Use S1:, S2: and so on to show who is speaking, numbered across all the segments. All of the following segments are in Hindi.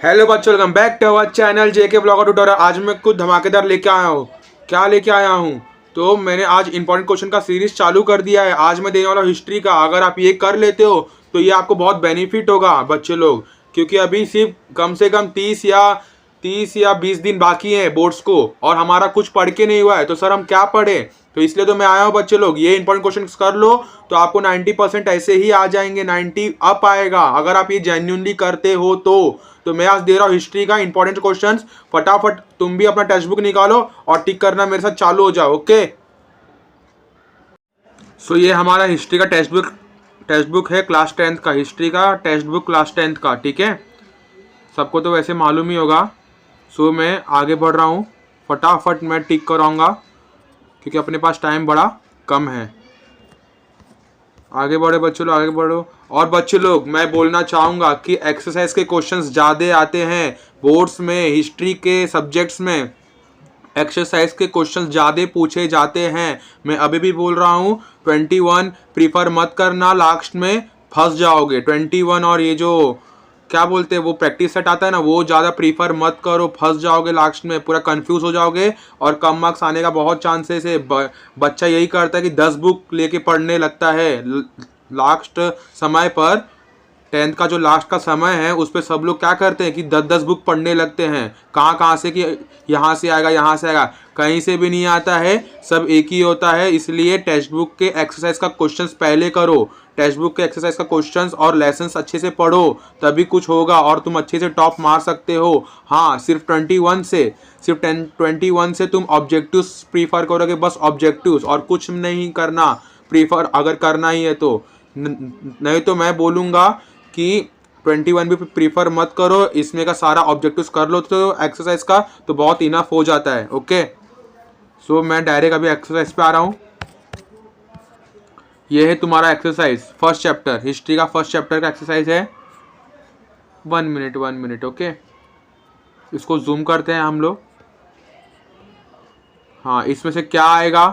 S1: हेलो बच्चों, welcome back to our channel JK blogger tutorial. आज मैं कुछ धमाकेदार लेके आया हूँ। क्या लेके आया हूँ? तो मैंने आज इंपॉर्टेंट क्वेश्चन का सीरीज चालू कर दिया है। आज मैं देने वाला हूँ हिस्ट्री का। अगर आप ये कर लेते हो तो ये आपको बहुत बेनिफिट होगा बच्चे लोग, क्योंकि अभी सिर्फ कम से कम 30 या 20 दिन बाकी हैं बोर्ड्स को, और हमारा कुछ पढ़ के नहीं हुआ है। तो सर हम क्या पढ़े? तो इसलिए तो मैं आया हूँ बच्चे लोग। ये इंपॉर्टेंट क्वेश्चन कर लो तो आपको 90% ऐसे ही आ जाएंगे, 90 अप आएगा अगर आप ये जेन्युइनली करते हो तो मैं आज दे रहा हूँ हिस्ट्री का इंपॉर्टेंट क्वेश्चंस। फटाफट तुम भी अपना टेक्स्ट बुक निकालो और टिक करना मेरे साथ चालू हो जाओ। ओके, सो ये हमारा हिस्ट्री का टेक्स्ट बुक है क्लास 10th का। हिस्ट्री का टेक्स्ट बुक क्लास 10th का, ठीक है। सबको तो वैसे मालूम ही होगा। सो मैं आगे बढ़ रहा हूँ, फटाफट मैं टिक कराऊंगा क्योंकि अपने पास टाइम बड़ा कम है। आगे बढ़ो बच्चों लोग, आगे बढ़ो। और बच्चे लोग मैं बोलना चाहूँगा कि एक्सरसाइज के क्वेश्चंस ज़्यादा आते हैं बोर्ड्स में। हिस्ट्री के सब्जेक्ट्स में एक्सरसाइज के क्वेश्चंस ज़्यादा पूछे जाते हैं। मैं अभी भी बोल रहा हूँ 21 प्रीफर मत करना, लास्ट में फंस जाओगे। 21 और ये जो क्या बोलते हैं वो प्रैक्टिस सेट आता है ना, वो ज़्यादा प्रीफर मत करो, फंस जाओगे लास्ट में, पूरा कंफ्यूज हो जाओगे और कम मार्क्स आने का बहुत चांसेस है। बच्चा यही करता है कि 10 बुक लेके पढ़ने लगता है लास्ट समय पर। 10th का जो लास्ट का समय है उस पर सब लोग क्या करते हैं कि 10-10 बुक पढ़ने लगते हैं। कहाँ से कि यहाँ से आएगा, यहाँ से आएगा, कहीं से भी नहीं आता है, सब एक ही होता है। इसलिए टेक्स्ट बुक के एक्सरसाइज का क्वेश्चंस पहले करो। टेक्स्ट बुक के एक्सरसाइज का क्वेश्चंस और लेसन्स अच्छे से पढ़ो, तभी कुछ होगा और तुम अच्छे से टॉप मार सकते हो। हाँ, सिर्फ 21 से तुम ऑब्जेक्टिव्स प्रीफर करोगे, बस ऑब्जेक्टिव्स, और कुछ नहीं करना प्रीफर अगर करना ही है तो। नहीं तो मैं बोलूँगा कि 21 भी प्रीफर मत करो, इसमें का सारा ऑब्जेक्टिव्स कर लो तो एक्सरसाइज का तो बहुत इनफ हो जाता है। ओके, सो मैं डायरेक्ट अभी एक्सरसाइज पे आ रहा हूँ। ये है तुम्हारा एक्सरसाइज फर्स्ट चैप्टर, हिस्ट्री का फर्स्ट चैप्टर का एक्सरसाइज है। 1 मिनट। ओके, इसको जूम करते हैं हम लोग। हाँ, इसमें से क्या आएगा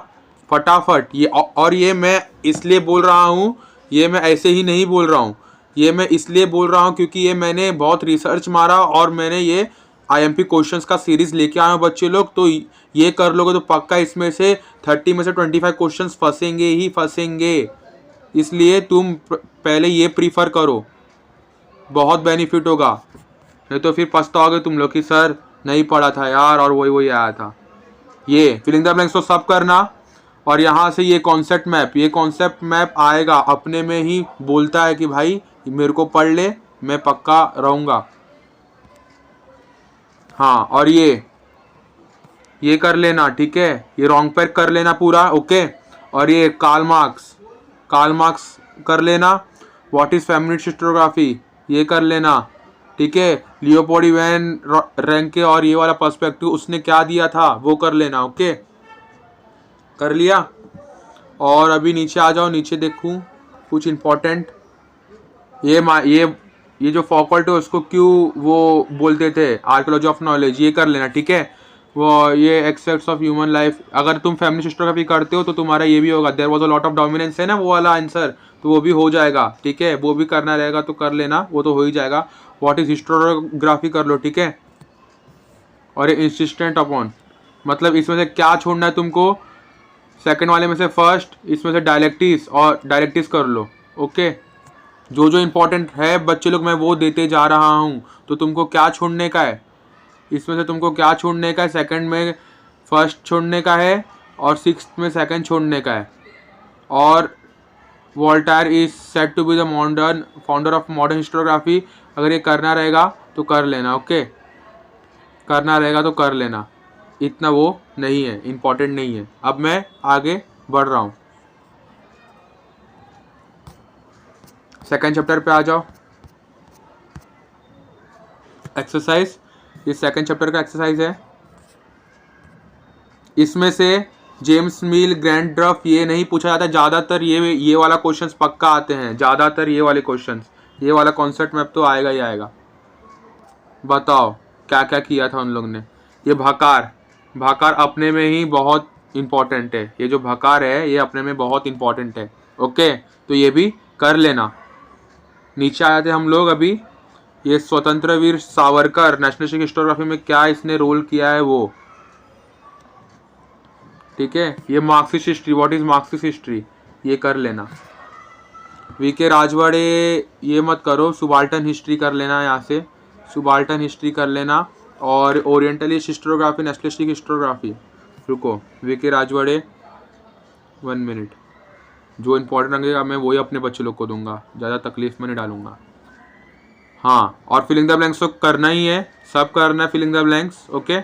S1: फटाफट ये। और ये मैं इसलिए बोल रहा हूँ, ये मैं ऐसे ही नहीं बोल रहा हूँ, ये मैं इसलिए बोल रहा हूँ क्योंकि ये मैंने बहुत रिसर्च मारा और मैंने ये आईएमपी क्वेश्चंस का सीरीज लेके आया हूँ बच्चे लोग। तो ये कर लोगे तो पक्का इसमें से 30 में से 25 क्वेश्चंस फंसेंगे ही फंसेंगे। इसलिए तुम पहले ये प्रीफर करो, बहुत बेनिफिट होगा। नहीं तो फिर पछताओगे तुम लोग कि सर नहीं पढ़ा था यार और वही आया था। ये फिलिंग द ब्लैंक्स तो सब करना। और यहाँ से ये कॉन्सेप्ट मैप आएगा अपने में ही, बोलता है कि भाई मेरे को पढ़ ले, मैं पक्का रहूँगा। हाँ, और ये कर लेना, ठीक है। ये रॉन्ग पैक कर लेना पूरा, ओके। और ये कार्ल मार्क्स कर लेना। व्हाट इज फेमिनिस्ट हिस्टोग्राफी, ये कर लेना, ठीक है। लियोपोल्ड वैन रैंके और ये वाला पर्सपेक्टिव उसने क्या दिया था वो कर लेना, ओके। कर लिया। और अभी नीचे आ जाओ, नीचे देखूं कुछ इम्पोर्टेंट। ये जो फॉकल्ट है उसको क्यों वो बोलते थे, आर्कियोलॉजी ऑफ नॉलेज, ये कर लेना, ठीक है। वो ये एक्सपेक्ट्स ऑफ ह्यूमन लाइफ, अगर तुम फेमिनिस्ट हिस्टोग्राफी करते हो तो तुम्हारा ये भी होगा, there was a lot of dominance है ना, वो वाला आंसर, तो वो भी हो जाएगा, ठीक है। वो भी करना रहेगा तो कर लेना, वो तो हो ही जाएगा। व्हाट इज हिस्टोग्राफी कर लो, ठीक है। और ये इंसिस्टेंट अपॉन, मतलब इसमें से क्या छोड़ना है तुमको, सेकंड वाले में से फर्स्ट, इसमें से डायलेक्टिक्स कर लो, ओके। जो इंपॉर्टेंट है बच्चे लोग मैं वो देते जा रहा हूँ। तो तुमको क्या छोड़ने का है, इसमें से तुमको क्या छोड़ने का है, सेकंड में फर्स्ट छोड़ने का है और 6th में सेकंड छोड़ने का है। और Voltaire is said to be the founder of modern historiography, अगर ये करना रहेगा तो कर लेना, ओके। करना रहेगा तो कर लेना, इतना वो नहीं है, इम्पॉर्टेंट नहीं है। अब मैं आगे बढ़ रहा हूँ, सेकंड चैप्टर पे आ जाओ। एक्सरसाइज, ये सेकंड चैप्टर का एक्सरसाइज है। इसमें से जेम्स मिल, ग्रैंड ड्रफ ये नहीं पूछा जाता, ज़्यादातर ये वाला क्वेश्चंस पक्का आते हैं, ज़्यादातर ये वाले क्वेश्चंस, ये वाला कॉन्सेप्ट मैप तो आएगा ही आएगा। बताओ क्या क्या किया था उन लोग ने। ये भाकार अपने में ही बहुत इम्पॉर्टेंट है, ये जो भाकार है ये अपने में बहुत इम्पॉर्टेंट है, ओके। तो ये भी कर लेना। नीचे आए थे हम लोग अभी ये स्वतंत्र वीर सावरकर नेशनलिस्टिक हिस्टोग्राफी में क्या इसने रोल किया है वो, ठीक है। ये Marxist history, what is Marxist history, ये कर लेना। वीके राजवाड़े ये मत करो, सुबाल्टन हिस्ट्री कर लेना, यहाँ से सुबाल्टन हिस्ट्री कर लेना। और ओरिएंटलिस्ट हिस्टोग्राफी, नेशनलिस्टिक हिस्टोग्राफी, रुको वीके राजवाड़े 1 मिनट, जो इम्पोर्टेंट लगेगा मैं वही अपने बच्चे लोग को दूंगा, ज़्यादा तकलीफ में नहीं डालूंगा। हाँ, और फिलिंग द ब्लैंक्स तो करना ही है, सब करना है फिलिंग द ब्लैंक्स, ओके।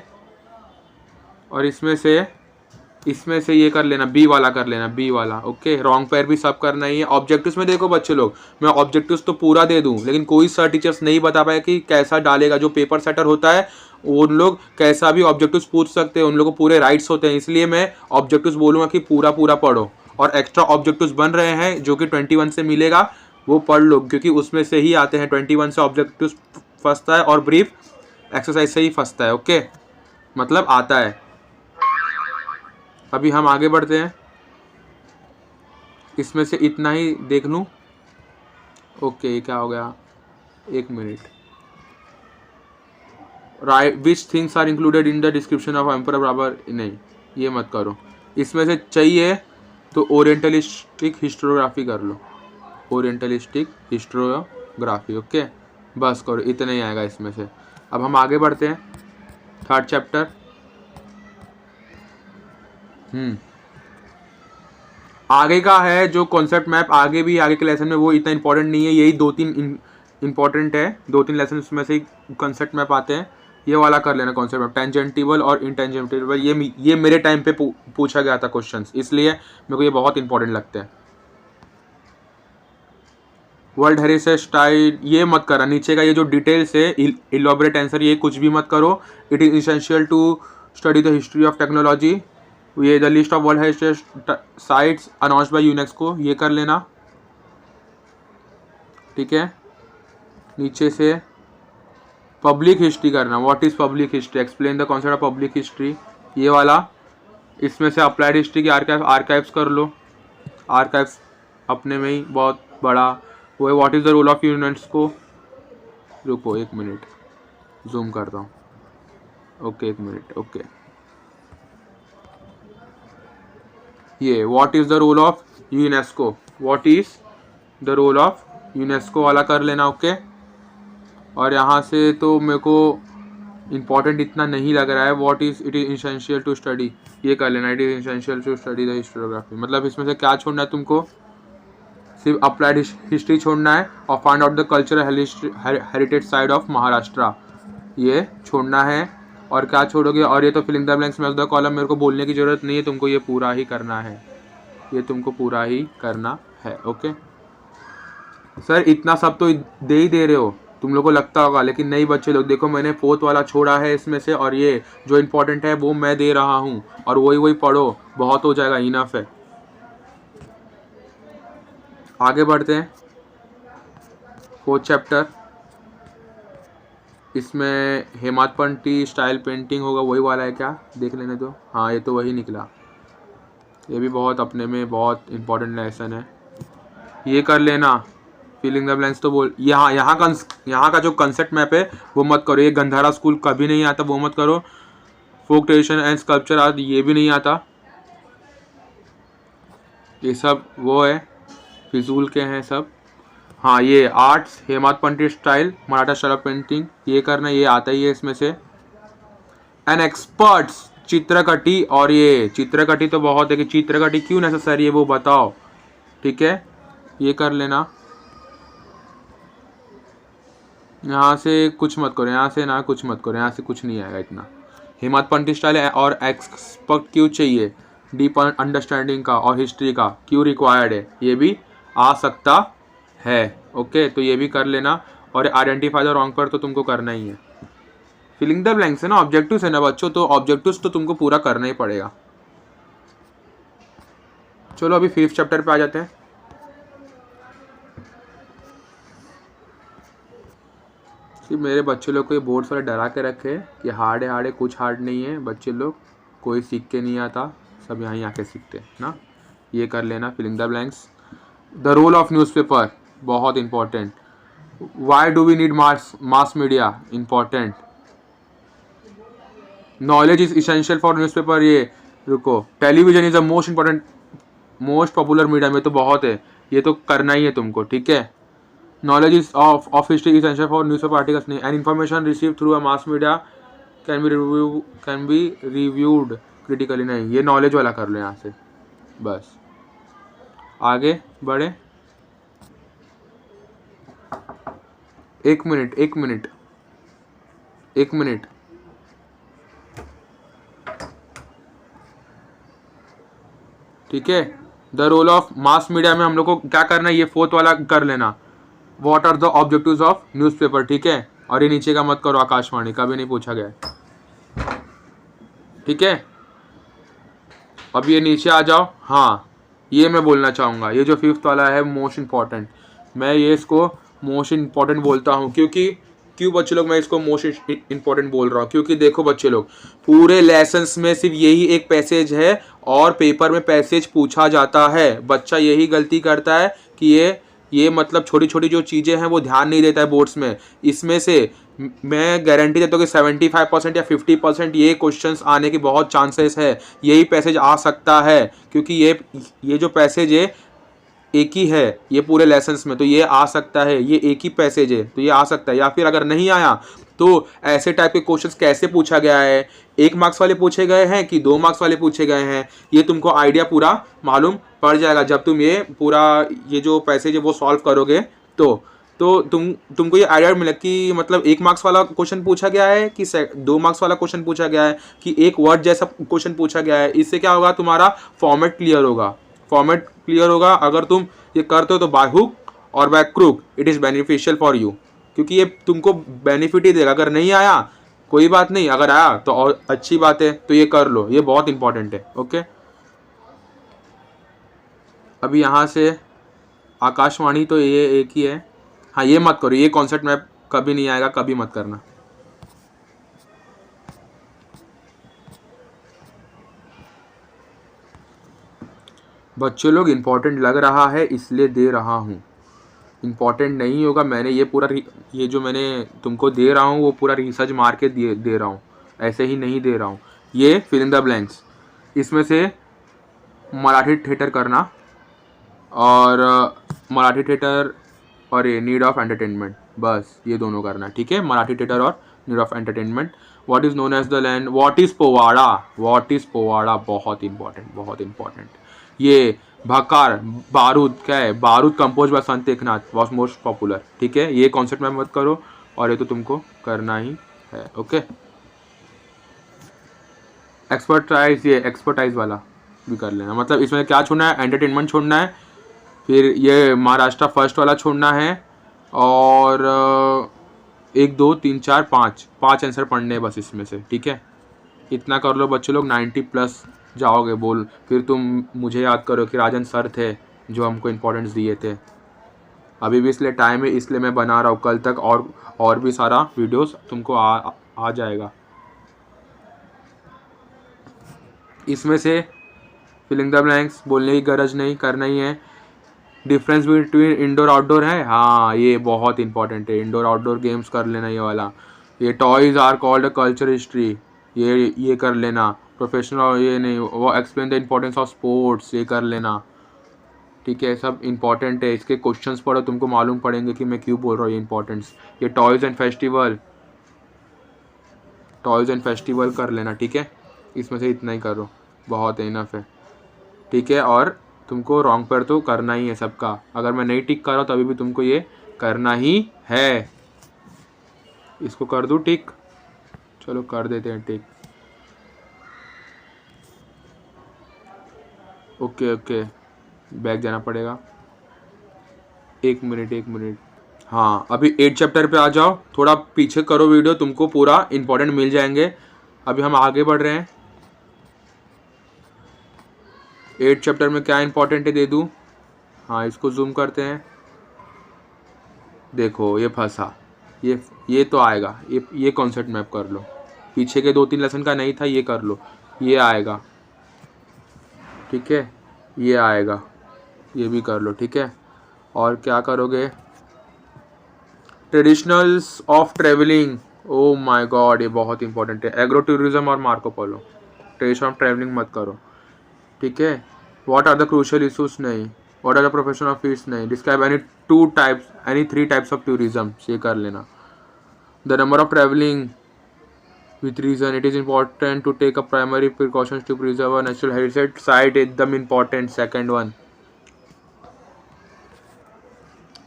S1: और इसमें से ये कर लेना, बी वाला कर लेना, बी वाला, ओके। रॉन्ग पेयर भी सब करना ही है। ऑब्जेक्टिव्स में देखो बच्चे लोग, मैं ऑब्जेक्टिव्स तो पूरा दे दूं, लेकिन कोई सर टीचर्स नहीं बता पाए कि कैसा डालेगा। जो पेपर सेटर होता है उन लोग कैसा भी ऑब्जेक्टिव्स पूछ सकते हैं, उन लोगों को पूरे राइट्स होते हैं, इसलिए मैं ऑब्जेक्टिव्स बोलूँगा कि पूरा पूरा पढ़ो। और एक्स्ट्रा ऑब्जेक्टिव्स बन रहे हैं जो कि 21 से मिलेगा, वो पढ़ लो, क्योंकि उसमें से ही आते हैं। 21 से ऑब्जेक्टिव्स फंसता है और ब्रीफ एक्सरसाइज से ही फंसता है, ओके, मतलब आता है। अभी हम आगे बढ़ते हैं, इसमें से इतना ही देख लूँ, ओके। क्या हो गया, 1 minute. Right, which things are included in the description of emperor Babur, नहीं ये मत करो। इसमें से चाहिए तो ओरिएंटलिस्टिक हिस्टोग्राफी कर लो, ओरिएंटलिस्टिक हिस्टोग्राफी, ओके, बस करो, इतना ही आएगा इसमें से। अब हम आगे बढ़ते हैं, 3rd चैप्टर। आगे का है जो कॉन्सेप्ट मैप, आगे भी आगे के लेसन में वो इतना इंपॉर्टेंट नहीं है, यही 2-3 इंपॉर्टेंट है, 2-3 लेसन में से कॉन्सेप्ट मैप आते हैं। ये वाला कर लेना कॉन्सेप्ट मैप, टेंजेंटिबल और इंटेंजेंटिबल, ये मेरे टाइम पे पूछा गया था क्वेश्चंस, इसलिए मेरे को ये बहुत इंपॉर्टेंट लगते हैं। वर्ल्ड हेरिटेज स्टाइल ये मत करा, नीचे का ये जो डिटेल्स है इलॉबरेट आंसर, ये कुछ भी मत करो। It is essential to study the history of technology, ये the list of world heritage sites announced by UNESCO, ये कर लेना, ठीक है। नीचे से पब्लिक हिस्ट्री करना, what is public history, explain the concept of public history, ये वाला। इसमें से अप्लाइड हिस्ट्री की आर्काइव्स कर लो, आर्काइव्स अपने में ही बहुत बड़ा वो है। What is the role of UNESCO, रुको 1 मिनट, जूम करता हूँ, ओके 1 मिनट, ओके। ये what is the role of UNESCO, what is the role of UNESCO वाला कर लेना, ओके। और यहाँ से तो मेरे को इम्पॉर्टेंट इतना नहीं लग रहा है, what is it is essential to study, ये कर लेना, it is essential to study the histography. मतलब इसमें से क्या छोड़ना है तुमको, सिर्फ अप्लाइड हिस्ट्री छोड़ना है, और find out the cultural heritage side of Maharashtra, ये छोड़ना है। और क्या छोड़ोगे, और ये तो फिलिंग द ब्लैंक्स में द कॉलम, मेरे को बोलने की ज़रूरत नहीं है, तुमको ये पूरा ही करना है, ये तुमको पूरा ही करना है, ओके। सर इतना सब तो दे ही दे रहे हो, तुम लोग को लगता होगा, लेकिन नहीं बच्चे लोग, देखो मैंने 4th वाला छोड़ा है इसमें से, और ये जो इम्पोर्टेंट है वो मैं दे रहा हूँ, और वही पढ़ो, बहुत हो जाएगा, इनफ है। आगे बढ़ते हैं, 4th चैप्टर। इसमें हेमाद पंटी स्टाइल पेंटिंग होगा, वही वाला है क्या, देख लेने दो। हाँ ये तो वही निकला, ये भी बहुत अपने में बहुत इंपॉर्टेंट लेसन है, ये कर लेना। फिलिंग द ब्लैंक्स तो बोल, यहाँ का जो कंसेप्ट मैप है वो मत करो, ये गंधारा स्कूल कभी नहीं आता, वो मत करो। फोक ट्रेडिशन एंड स्कल्पचर आर्ट, ये भी नहीं आता, ये सब वो है, फिजूल के हैं सब। हाँ ये arts, Hemad Pandit style Maratha style of painting, ये करना, ये आता ही है इसमें से। एन एक्सपर्ट्स चित्रकटी, और ये चित्रकटी तो बहुत है, कि चित्रकटी क्यों नेसेसरी है वो बताओ, ठीक है, ये कर लेना। यहाँ से कुछ मत करो, यहाँ से ना कुछ मत करो, यहाँ से कुछ नहीं आएगा इतना। हेमाद पंडित स्टाइल और एक्सपर्ट क्यों चाहिए, डीप अंडरस्टैंडिंग का और हिस्ट्री का क्यों रिक्वायर्ड है, ये भी आ सकता है, ओके, तो ये भी कर लेना। और आइडेंटिफाई द रॉन्ग पर तो तुमको करना ही है। फिलिंग द ब्लैंक्स है ना, ऑब्जेक्टिव्स है ना बच्चों, तो ऑब्जेक्टिव्स तो तुमको पूरा करना ही पड़ेगा। चलो अभी 5th चैप्टर पे आ जाते हैं। मेरे बच्चे लोग को ये बोर्ड्स वाले डरा के रखे कि हार्ड है, कुछ हार्ड नहीं है, बच्चे लोग कोई सीख के नहीं आता, सब यहाँ ही आके सीखते हैं ना, ये कर लेना। Filling the blanks, the role of newspaper बहुत इंपॉर्टेंट, why do we need mass media? Important. Knowledge is essential for newspaper. ये रुको, television is the most important most popular media में तो बहुत है, ये तो करना ही है तुमको, ठीक है। Knowledge is of history essential for newspaper articles नहीं, and information receive through a mass media can be reviewed critically नहीं, ये नॉलेज वाला कर लो यहाँ से। बस आगे बढ़े। एक मिनट एक मिनट एक मिनट। ठीक है, the role of mass media में हम लोग को क्या करना है, ये फोर्थ वाला कर लेना। What are the objectives of newspaper, ठीक है। और ये नीचे का मत करो, आकाशवाणी का भी नहीं पूछा गया है, ठीक है। अब ये नीचे आ जाओ। हाँ, ये मैं बोलना चाहूँगा, ये जो फिफ्थ वाला है मोस्ट इम्पॉर्टेंट, मैं ये इसको मोस्ट इम्पॉर्टेंट बोलता हूँ क्योंकि क्यों बच्चे लोग मैं इसको मोस्ट इम्पॉर्टेंट बोल रहा हूँ, क्योंकि देखो बच्चे लोग, पूरे लेसन्स में सिर्फ यही एक पैसेज है और पेपर में पैसेज पूछा जाता है। बच्चा यही गलती करता है कि ये मतलब छोटी छोटी जो चीज़ें हैं वो ध्यान नहीं देता है बोर्ड्स में। इसमें से मैं गारंटी देता हूँ कि 75% या 50% ये क्वेश्चंस आने के बहुत चांसेस है, यही पैसेज आ सकता है, क्योंकि ये जो पैसेज है एक ही है ये पूरे लेसन्स में, तो ये आ सकता है, ये एक ही पैसेज है तो ये आ सकता है। या फिर अगर नहीं आया तो ऐसे टाइप के क्वेश्चंस कैसे पूछा गया है, 1 मार्क्स वाले पूछे गए हैं कि 2 मार्क्स वाले पूछे गए हैं, ये तुमको आइडिया पूरा मालूम पड़ जाएगा जब तुम ये पूरा ये जो पैसेज है वो सॉल्व करोगे। तो तुमको ये आइडिया मिला कि मतलब 1 मार्क्स वाला क्वेश्चन पूछा गया है कि 2 मार्क्स वाला क्वेश्चन पूछा गया है कि एक वर्ड जैसा क्वेश्चन पूछा गया है। इससे क्या होगा, तुम्हारा फॉर्मेट क्लियर होगा। फॉर्मेट क्लियर होगा अगर तुम ये करते हो तो बाय हुक और by crook it is beneficial for you, क्योंकि ये तुमको बेनिफिट ही देगा। अगर नहीं आया कोई बात नहीं, अगर आया तो और अच्छी बात है, तो ये कर लो, ये बहुत इंपॉर्टेंट है। ओके, अभी यहाँ से आकाशवाणी तो ये एक ही है। हाँ, ये मत करो, ये कॉन्सेप्ट मैप कभी नहीं आएगा, कभी मत करना। बच्चे लोग इम्पोर्टेंट लग रहा है इसलिए दे रहा हूँ, इम्पॉर्टेंट नहीं होगा। मैंने ये पूरा ये जो मैंने तुमको दे रहा हूँ वो पूरा रिसर्च मार के दे रहा हूँ, ऐसे ही नहीं दे रहा हूँ। ये फिल इन द ब्लैंक्स, इसमें से मराठी थिएटर करना और मराठी थिएटर और ये नीड ऑफ एंटरटेनमेंट, बस ये दोनों करना, ठीक है। मराठी थिएटर और need of entertainment. What is known as the land, what is powada, what is powada, बहुत इंपॉर्टेंट बहुत इंपॉर्टेंट। ये भकार बारूद क्या है, बारूद compose bye Sant Eknath was most popular, ठीक है। ये कॉन्सेप्ट में मत करो और ये तो तुमको करना ही है। ओके, एक्सपर्टाइज, ये एक्सपर्टाइज वाला भी कर लेना। मतलब इसमें क्या छोड़ना है, एंटरटेनमेंट छोड़ना है, फिर ये महाराष्ट्र फर्स्ट वाला छोड़ना है और 1 2 3 4 5 आंसर पढ़ने हैं बस इसमें से, ठीक है। इतना कर लो बच्चों लोग, 90+ जाओगे बोल। फिर तुम मुझे याद करो कि राजन सर थे जो हमको इम्पोर्टेंस दिए थे। अभी भी इसलिए टाइम है, इसलिए मैं बना रहा हूँ, कल तक और भी सारा वीडियोस तुमको आ जाएगा। इसमें से फिलिंग द ब्लैंक्स बोलने की गरज नहीं, करना ही है। डिफरेंस बिटवीन इंडोर आउटडोर है, हाँ ये बहुत इंपॉर्टेंट है, इंडोर आउटडोर गेम्स कर लेना ये वाला। ये toys are called culture history, ये कर लेना। प्रोफेशनल ये नहीं, वो explain the importance of sports, ये कर लेना, ठीक है। सब इंपॉर्टेंट है, इसके क्वेश्चंस पढ़ो, तुमको मालूम पड़ेंगे कि मैं क्यों बोल रहा हूँ ये इंपॉर्टेंस। ये टॉयज़ एंड फेस्टिवल कर लेना, ठीक है। इसमें से इतना ही करो, बहुत है, इनफ है, ठीक है। और तुमको रॉन्ग पर तो करना ही है सबका, अगर मैं नहीं टिक कर रहा हूँ तभी भी तुमको ये करना ही है। इसको कर दूँ टिक, चलो कर देते हैं टिक। ओके, बैक जाना पड़ेगा, एक मिनट। हाँ, अभी 8 चैप्टर पे आ जाओ, थोड़ा पीछे करो वीडियो, तुमको पूरा इंपॉर्टेंट मिल जाएंगे। अभी हम आगे बढ़ रहे हैं। 8 चैप्टर में क्या इंपॉर्टेंट है दे दूँ। हाँ, इसको जूम करते हैं, देखो ये फंसा, ये तो आएगा, ये कॉन्सेप्ट मैप कर लो। पीछे के 2-3 लेसन का नहीं था, ये कर लो, ये आएगा, ठीक है। ये आएगा, ये भी कर लो, ठीक है। और क्या करोगे, traditionals of travelling, oh my god ये बहुत इंपॉर्टेंट है। एग्रो टूरिज्म और Marco Polo. Tradition of travelling मत करो, ठीक है। What are the crucial issues नहीं। What are the profession of fees नहीं। Describe any three types of tourism, ये कर लेना। The number of travelling with reason, it is important to take a primary precautions to preserve a natural heritage site, एकदम important second one,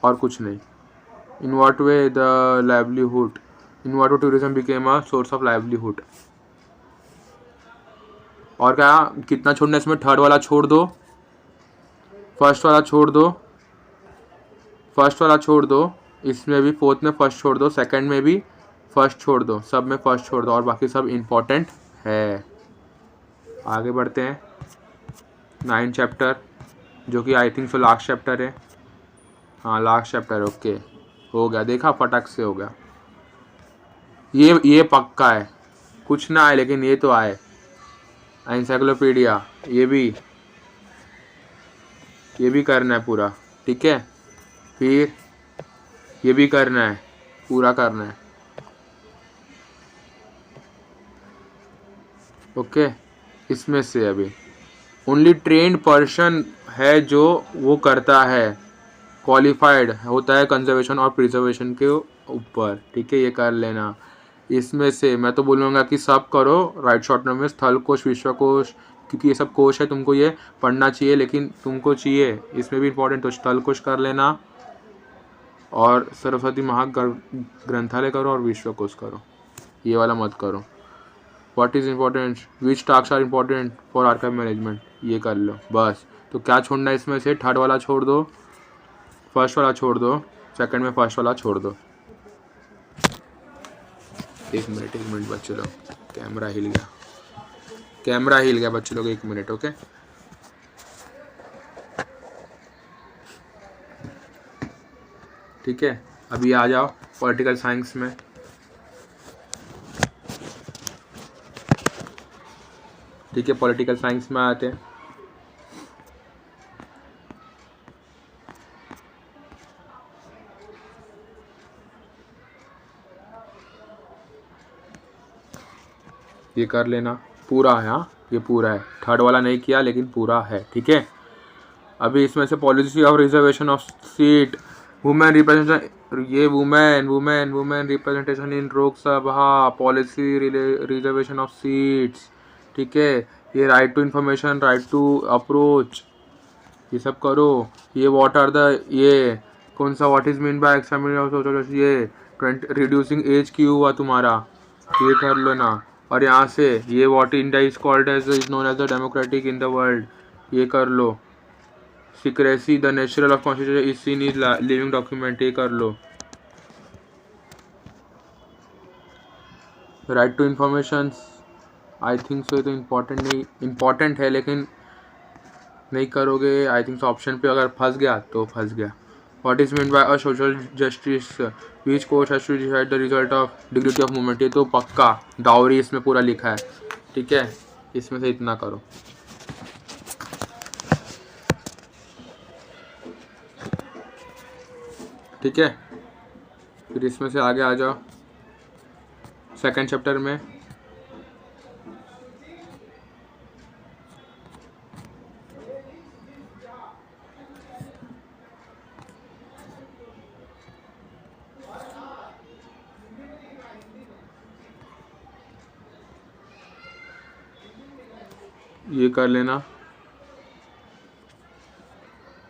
S1: और कुछ नहीं। in what way the livelihood, in what way tourism became a source of livelihood, और क्या कितना छोड़ना इसमें, थर्ड वाला छोड़ दो, फर्स्ट वाला छोड़ दो, फर्स्ट वाला छोड़ दो, इसमें भी फोर्थ में फर्स्ट छोड़ दो, सेकंड में भी फर्स्ट छोड़ दो, सब में फर्स्ट छोड़ दो, और बाकी सब इम्पोर्टेंट है। आगे बढ़ते हैं 9 चैप्टर, जो कि आई थिंक सो लास्ट चैप्टर है। हाँ लास्ट चैप्टर, ओके हो गया, देखा फटाक से हो गया। ये पक्का है, कुछ ना आए लेकिन ये तो आए। एनसाइक्लोपीडिया ये भी करना है पूरा, ठीक है। फिर ये भी करना है, पूरा करना है, ओके। इसमें से अभी ओनली ट्रेन्ड पर्सन है जो वो करता है, क्वालिफाइड होता है कंजर्वेशन और प्रिजर्वेशन के ऊपर, ठीक है, ये कर लेना। इसमें से मैं तो बोलूँगा कि सब करो राइट शॉर्ट नोट में, स्थल कोश, विश्वकोश, क्योंकि ये सब कोश है, तुमको ये पढ़ना चाहिए, लेकिन तुमको चाहिए इसमें भी इम्पोर्टेंट, तो स्थल कोश कर लेना, और सरस्वती महाग्रंथालय करो, और विश्वकोश करो, ये वाला मत करो। What is important, which task are important for archive management, ये कर लो बस। तो क्या छोड़ना है इसमें से, थर्ड वाला छोड़ दो, फर्स्ट वाला छोड़ दो, सेकंड में फर्स्ट वाला छोड़ दो। एक मिनट बच्चे लोग, कैमरा हिल गया बच्चे लोग, 1 मिनट, ओके। ठीक है, अभी आ जाओ पॉलिटिकल साइंस में। ठीक है, पॉलिटिकल साइंस में आते हैं। ये कर लेना, पूरा है, हाँ ये पूरा है, थर्ड वाला नहीं किया लेकिन पूरा है, ठीक है। अभी इसमें से policy of reservation of seat, women representation, ये women representation in Lok Sabha, policy reservation of seats, ठीक है। ये right to information, right to approach, ये सब करो। ये व्हाट आर द, ये कौन सा, what is mean bye examination, ये रिड्यूसिंग एज क्यों हुआ तुम्हारा, ये कर लो ना। और यहाँ से ये what India is called as is known as the democratic in the world, ये कर लो। Secrecy the natural of constitution is seen is living document, ये कर लो। Right to information I think so, ये तो इम्पॉर्टेंट है लेकिन नहीं करोगे, आई थिंक सो ऑप्शन पे अगर फंस गया तो फंस गया। What is mean by a social justice, which court has to decide the result of dignity of movement, ये तो पक्का डाउरी इसमें पूरा लिखा है, ठीक है। इसमें से इतना करो, ठीक है। फिर इसमें से आगे आ जाओ सेकंड चैप्टर में। ये कर लेना,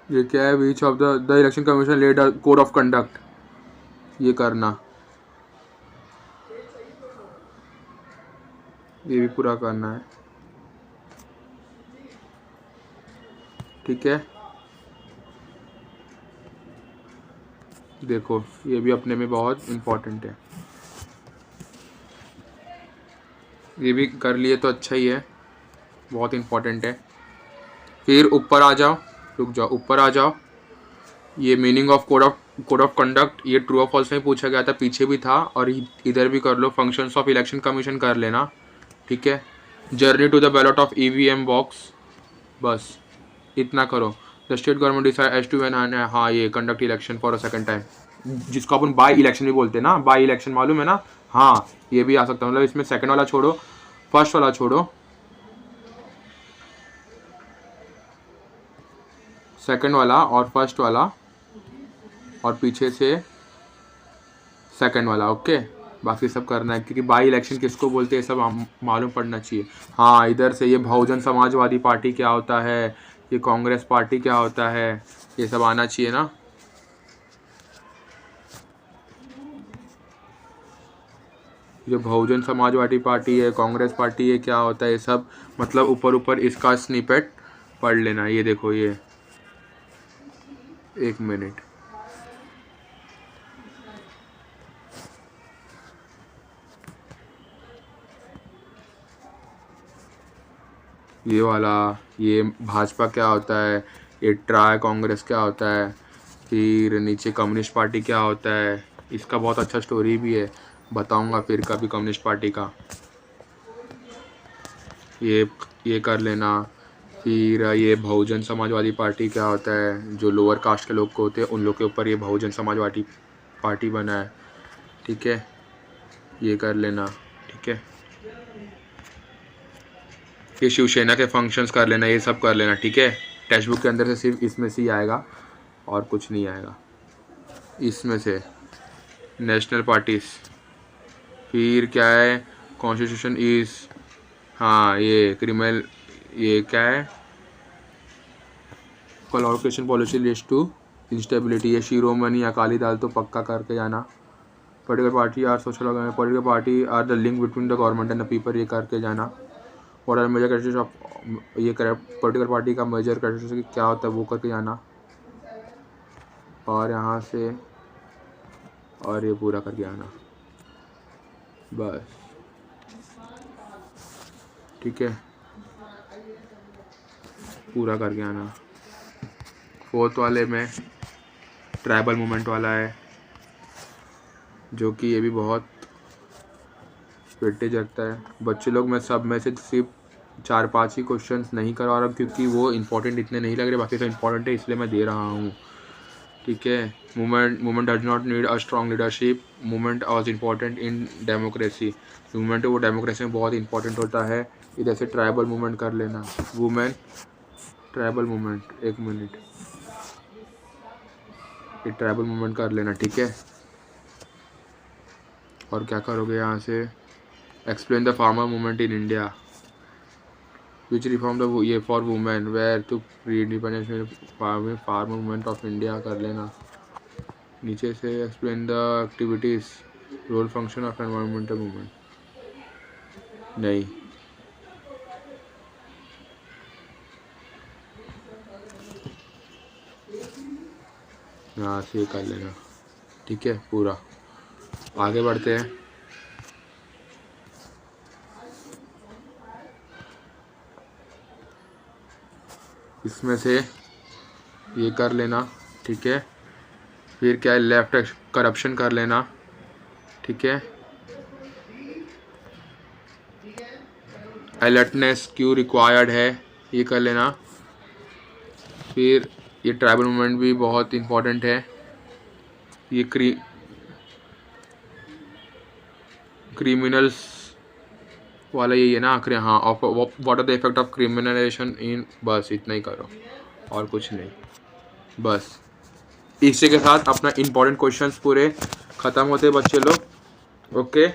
S1: ये क्या है, which of the election commission led a code of conduct, ये करना, ये भी पूरा करना है, ठीक है। देखो ये भी अपने में बहुत इम्पोर्टेंट है, ये भी कर लिए तो अच्छा ही है, बहुत इम्पोर्टेंट है। फिर ऊपर आ जाओ, रुक जाओ, ऊपर आ जाओ। ये meaning of code of conduct, ये ट्रू और फॉल्स में पूछा गया था, पीछे भी था, और इधर भी कर लो। फंक्शंस ऑफ इलेक्शन कमीशन कर लेना, ठीक है। Journey to the ballot of EVM box, बस इतना करो। The state government decide as to when, हाँ ये conduct election for a second time, जिसको अपन बाई इलेक्शन भी बोलते हैं ना, बाई इलेक्शन मालूम है ना, हाँ ये भी आ सकता है। मतलब इसमें सेकंड वाला छोड़ो, फर्स्ट वाला छोड़ो, सेकंड वाला और फर्स्ट वाला और पीछे से सेकंड वाला, ओके। बाकी सब करना है, क्योंकि बाई इलेक्शन किसको बोलते हैं सब मालूम पड़ना चाहिए। हाँ इधर से ये बहुजन समाजवादी पार्टी क्या होता है, ये कांग्रेस पार्टी क्या होता है, ये सब आना चाहिए ना। जो बहुजन समाजवादी पार्टी है, कांग्रेस पार्टी है, क्या होता है ये सब, मतलब ऊपर ऊपर इसका स्निपेट पढ़ लेना। ये देखो, ये एक मिनट, ये वाला, ये भाजपा क्या होता है, ये ट्राई कांग्रेस क्या होता है, फिर नीचे कम्युनिस्ट पार्टी क्या होता है। इसका बहुत अच्छा स्टोरी भी है, बताऊंगा फिर कभी कम्युनिस्ट पार्टी का। ये कर लेना। फिर ये बहुजन समाजवादी पार्टी क्या होता है, जो लोअर कास्ट के लोग को होते हैं उन लोग के ऊपर ये बहुजन समाजवादी पार्टी बना है, ठीक है। ये कर लेना, ठीक है। ये शिवसेना के फंक्शंस कर लेना, ये सब कर लेना, ठीक है। टेक्स्ट बुक के अंदर से सिर्फ इसमें से ही आएगा और कुछ नहीं आएगा इसमें से। नेशनल पार्टीज, फिर क्या है, कॉन्स्टिट्यूशन इज, हाँ ये क्रिमिनल, ये क्या है, collocation policy list to instability, ये शिरोमणि अकाली दल तो पक्का करके जाना। Political party are social, political party are the link between the government and the people, ये करके जाना। और मेजर कैरेक्टरिस्टिक्स ऑफ, ये पॉलिटिकल पार्टी का मेजर कैरेक्टरिस्टिक्स क्या होता है वो करके जाना। और यहाँ से और ये पूरा करके आना, बस, ठीक है, पूरा करके आना। फोर्थ वाले में ट्राइबल मूवमेंट वाला है, जो कि ये भी बहुत वेटेज रखता है। बच्चे लोग मैं सब में से सिर्फ 4-5 ही क्वेश्चंस नहीं करवा रहा क्योंकि वो इंपॉर्टेंट इतने नहीं लग रहे, बाकी तो इंपॉर्टेंट है इसलिए मैं दे रहा हूँ, ठीक है। Movement does not need a strong leadership, movement was important in democracy, movement वो डेमोक्रेसी में बहुत इंपॉर्टेंट होता है। इधर से ट्राइबल मूवमेंट कर लेना, वुमेन ट्राइबल मूवमेंट, एक मिनट, ये ट्राइबल मूवमेंट कर लेना, ठीक है। और क्या करोगे यहाँ से, explain the farmer movement in India, which reform the, ये for women, where to pre independence farmer movement of India कर लेना। नीचे से explain the activities, role function of environmental movement, नहीं, यहाँ से कर लेना, ठीक है। पूरा आगे बढ़ते हैं। इसमें से ये कर लेना, ठीक है। फिर क्या है, लेफ्ट करप्शन कर लेना, ठीक है। अलर्टनेस क्यों रिक्वायर्ड है, ये कर लेना। फिर ये ट्राइबल मूवमेंट भी बहुत इम्पोर्टेंट है। ये क्रिमिनल्स वाला यही है ना आखिरी, हाँ, what are the effect of criminalization in, बस इतना ही करो और कुछ नहीं, बस। इसी के साथ अपना इम्पोर्टेंट क्वेश्चंस पूरे ख़त्म होते बच्चे लोग, ओके।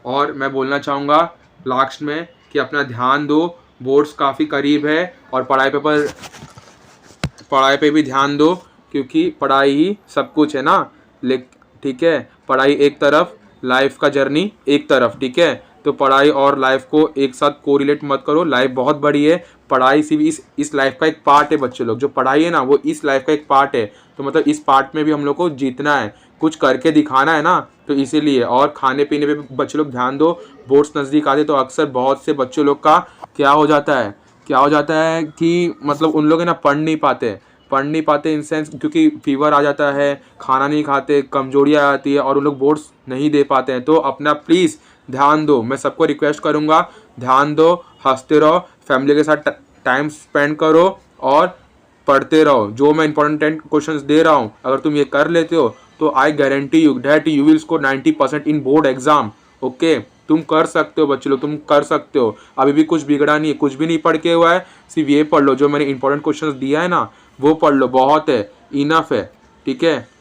S1: और मैं बोलना चाहूँगा लास्ट में कि अपना ध्यान दो, बोर्ड्स काफ़ी करीब है और पढ़ाई पे भी ध्यान दो, क्योंकि पढ़ाई ही सब कुछ है ना, ठीक है। पढ़ाई एक तरफ, लाइफ का जर्नी एक तरफ, ठीक है। तो पढ़ाई और लाइफ को एक साथ कोरिलेट मत करो, लाइफ बहुत बड़ी है, पढ़ाई सिर्फ इस लाइफ का एक पार्ट है बच्चे लोग, जो पढ़ाई है ना वो इस लाइफ का एक पार्ट है। तो मतलब इस पार्ट में भी हम लोग को जीतना है, कुछ करके दिखाना है ना, तो इसीलिए। और खाने पीने पे बच्चे लोग ध्यान दो, बोर्ड्स नज़दीक आते तो अक्सर बहुत से बच्चों लोग का क्या हो जाता है कि मतलब उन लोग है ना पढ़ नहीं पाते इन सेंस, क्योंकि फीवर आ जाता है, खाना नहीं खाते, कमजोरी आ जाती है और उन लोग बोर्ड्स नहीं दे पाते हैं। तो अपना प्लीज़ ध्यान दो, मैं सबको रिक्वेस्ट करूँगा, ध्यान दो, हंसते रहो, फैमिली के साथ टाइम स्पेंड करो और पढ़ते रहो। जो मैं इंपॉर्टेंट क्वेश्चंस दे रहा हूँ, अगर तुम ये कर लेते हो तो I guarantee you that you will score 90% in board exam. Okay, तुम कर सकते हो बच्चे लोग, तुम कर सकते हो। अभी भी कुछ बिगड़ा नहीं है, कुछ भी नहीं पढ़ के हुआ है, सिर्फ ये पढ़ लो जो मैंने इंपॉर्टेंट क्वेश्चंस दिया है ना, वो पढ़ लो, बहुत है, इनफ है, ठीक है।